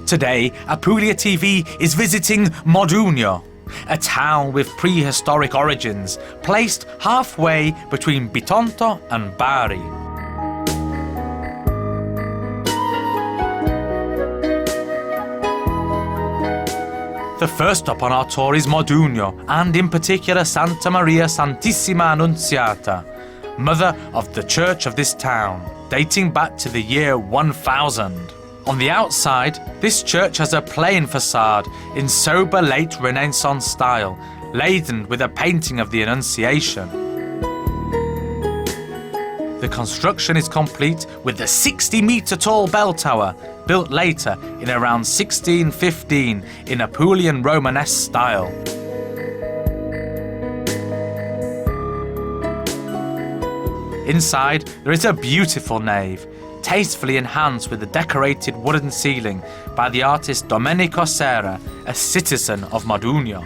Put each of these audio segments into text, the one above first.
Today, ApuliaTV is visiting Modugno, a town with prehistoric origins, placed halfway between Bitonto and Bari. The first stop on our tour is Modugno, and in particular Santa Maria Santissima Annunziata, mother of the church of this town, dating back to the year 1000. On the outside, this church has a plain facade in sober late Renaissance style, laden with a painting of the Annunciation. The construction is complete with the 60-metre-tall bell tower, built later in around 1615 in Apulian Romanesque style. Inside, there is a beautiful nave, tastefully enhanced with a decorated wooden ceiling by the artist Domenico Serra, a citizen of Modugno.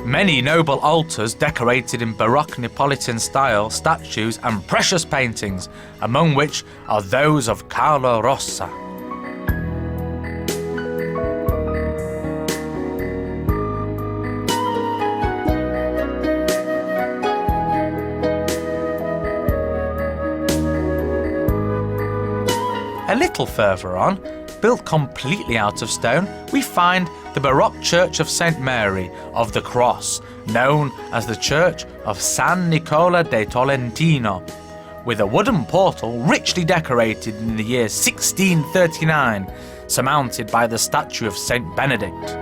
Many noble altars decorated in Baroque Neapolitan style statues and precious paintings, among which are those of Carlo Rossa. A little further on, built completely out of stone, we find the Baroque Church of St. Mary of the Cross, known as the Church of San Nicola de Tolentino, with a wooden portal richly decorated in the year 1639, surmounted by the statue of St. Benedict.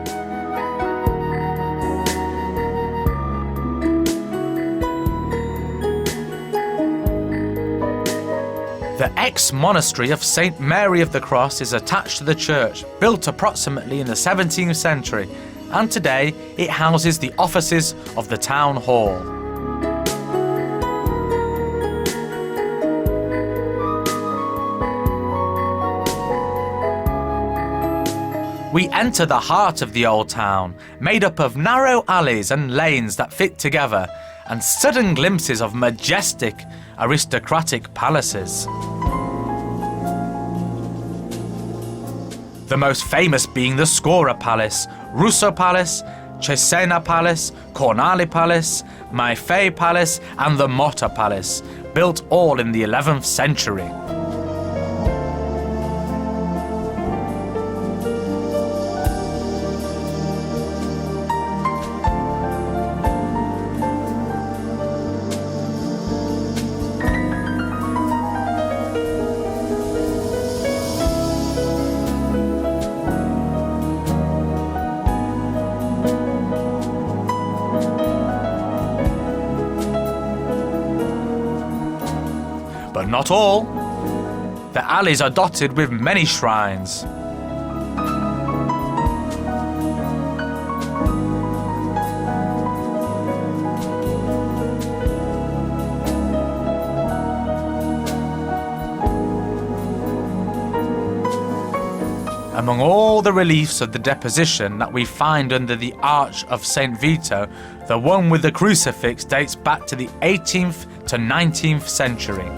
The ex-monastery of St. Mary of the Cross is attached to the church, built approximately in the 17th century, and today it houses the offices of the town hall. We enter the heart of the old town, made up of narrow alleys and lanes that fit together, and sudden glimpses of majestic, aristocratic palaces. The most famous being the Scora Palace, Russo Palace, Cesena Palace, Cornali Palace, Maifei Palace and the Motta Palace, built all in the 11th century. But not all. The alleys are dotted with many shrines. Among all the reliefs of the Deposition that we find under the Arch of St. Vito, the one with the crucifix dates back to the 18th to 19th century.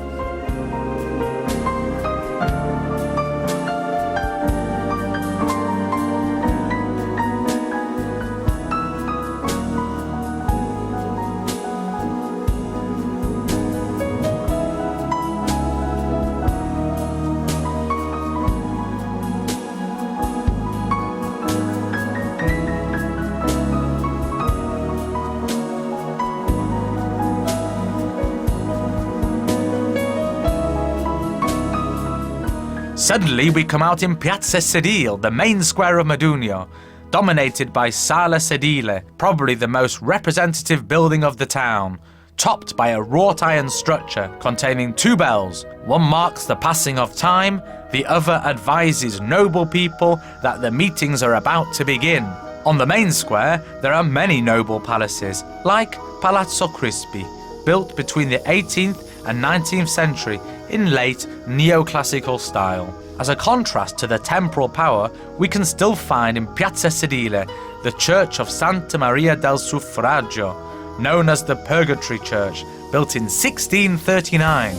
Suddenly we come out in Piazza Sedile, the main square of Modugno, dominated by Sala Sedile, probably the most representative building of the town, topped by a wrought iron structure containing two bells. One marks the passing of time, the other advises noble people that the meetings are about to begin. On the main square there are many noble palaces, like Palazzo Crispi, built between the 18th and 19th century in late neoclassical style. As a contrast to the temporal power, we can still find in Piazza Sedile the church of Santa Maria del Suffragio, known as the Purgatory Church, built in 1639.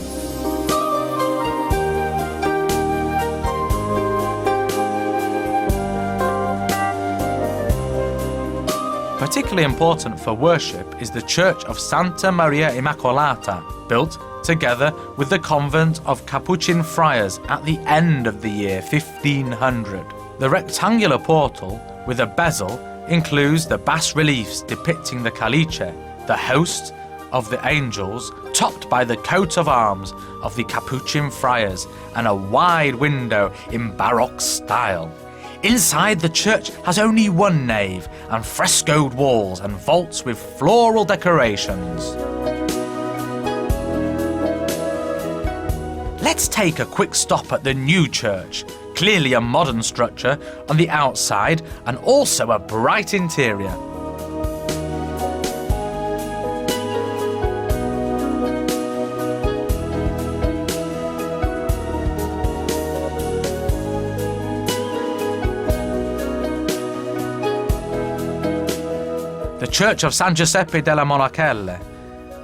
Particularly important for worship is the Church of Santa Maria Immacolata, built together with the convent of Capuchin friars at the end of the year 1500. The rectangular portal with a bezel includes the bas-reliefs depicting the caliche, the host of the angels, topped by the coat of arms of the Capuchin friars, and a wide window in Baroque style. Inside, the church has only one nave and frescoed walls and vaults with floral decorations. Let's take a quick stop at the new church. Clearly a modern structure on the outside and also a bright interior. The Church of San Giuseppe della Monachelle,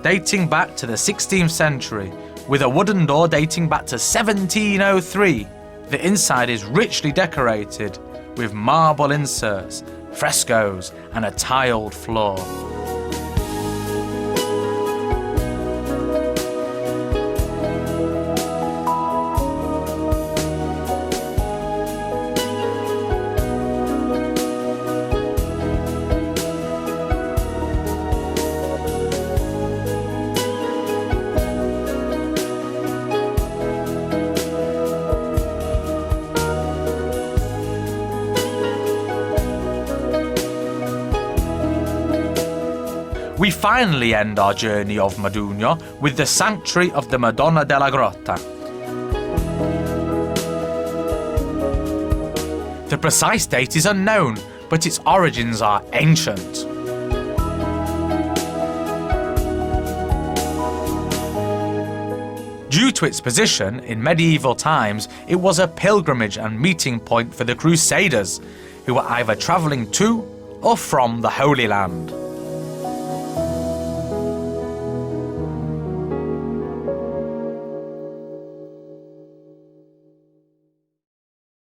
dating back to the 16th century, with a wooden door dating back to 1703. The inside is richly decorated with marble inserts, frescoes, and a tiled floor. We finally end our journey of Modugno with the sanctuary of the Madonna della Grata. The precise date is unknown, but its origins are ancient. Due to its position in medieval times, it was a pilgrimage and meeting point for the Crusaders, who were either travelling to or from the Holy Land.